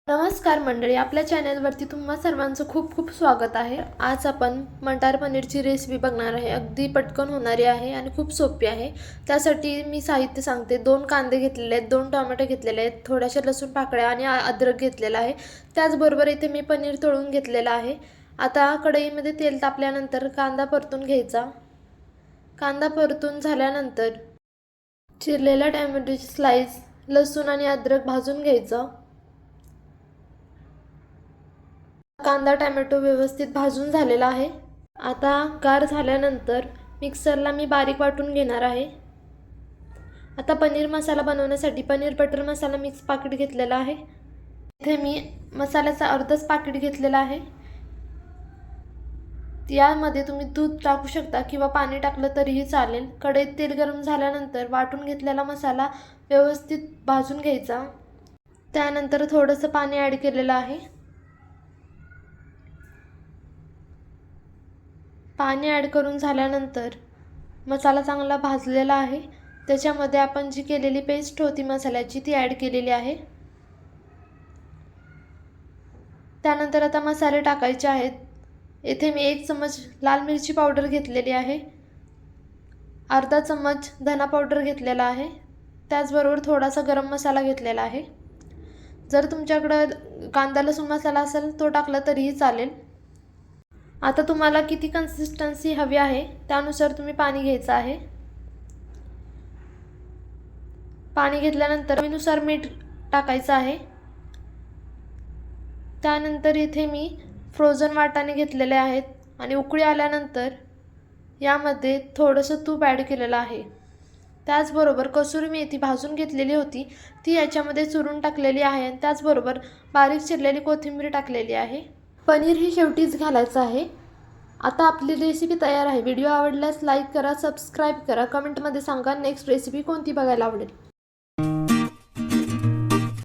नमस्कार मंडळी, आपल्या चॅनलवरती तुम्हा सर्वांचं खूप खूप स्वागत आहे। आज आपण मटार पनीरची रेसिपी बघणार आहे। अगदी पटकन होणारी आहे आणि खूप सोपी आहे। त्यासाठी मी साहित्य सांगते। 2 कांदे घेतलेले आहेत, 2 टोमॅटो घेतलेले आहेत, थोड्याशा लसूण पाकळ्या आणि अद्रक घेतलेला आहे। त्याचबरोबर इथे मी पनीर तळून घेतलेला आहे। आता कढईमध्ये तेल तापल्यानंतर कांदा परतून घ्यायचा। कांदा परतून झाल्यानंतर चिरलेला टोमॅटोची स्लाइस, लसूण आणि अद्रक भाजून घ्यायचं। कांदा टोमॅटो व्यवस्थित भाजून झालेला आहे। आता गार झाल्यानंतर मिक्सरला मी बारीक वाटून घेणार आहे। आता पनीर मसाला बनवण्यासाठी पनीर बटर मसाला मिक्स पाकिट घेतलेला आहे। इथे मी मसाल्याचा अर्धच पाकिट घेतलेला आहे। यामध्ये तुम्ही दूध टाकू शकता किंवा पाणी टाकलं तरीही चालेल। कढईत तेल गरम झाल्यानंतर वाटून घेतलेला मसाला व्यवस्थित भाजून घ्यायचा। त्यानंतर थोडंसं पाणी ॲड केलेलं आहे। पाणी ॲड करून झाल्यानंतर मसाला चांगला भाजलेला आहे। त्याच्यामध्ये आपण जी केलेली पेस्ट होती मसाल्याची ती ॲड केलेली आहे। त्यानंतर आता मसाले टाकायचे आहेत। इथे मी 1 चमच लाल मिरची पावडर घेतलेली आहे, अर्धा चमच धना पावडर घेतलेला आहे, त्याचबरोबर थोडासा गरम मसाला घेतलेला आहे। जर तुमच्याकडे कांदा लसूण मसाला असेल तो टाकला तरीही चालेल। आता तुम्हाला किती कन्सिस्टन्सी हवी आहे त्यानुसार तुम्ही पाणी घ्यायचं आहे। पाणी घेतल्यानंतर चवीनुसार मीठ टाकायचं आहे। त्यानंतर इथे मी फ्रोझन वाटाणे घेतलेले आहेत आणि उकळी आल्यानंतर यामध्ये थोडंसं तूप ॲड केलेलं आहे। त्याचबरोबर कसुरी मेथी भाजून घेतलेली होती ती याच्यामध्ये चुरून टाकलेली आहे आणि त्याचबरोबर बारीक चिरलेली कोथिंबीर टाकलेली आहे। पनीर हे शेवटीच घालायचं आहे। आता आपली रेसिपी तयार आहे। व्हिडिओ आवडल्यास लाईक करा, सबस्क्राईब करा, कमेंटमध्ये सांगा नेक्स्ट रेसिपी कोणती बघायला आवडेल।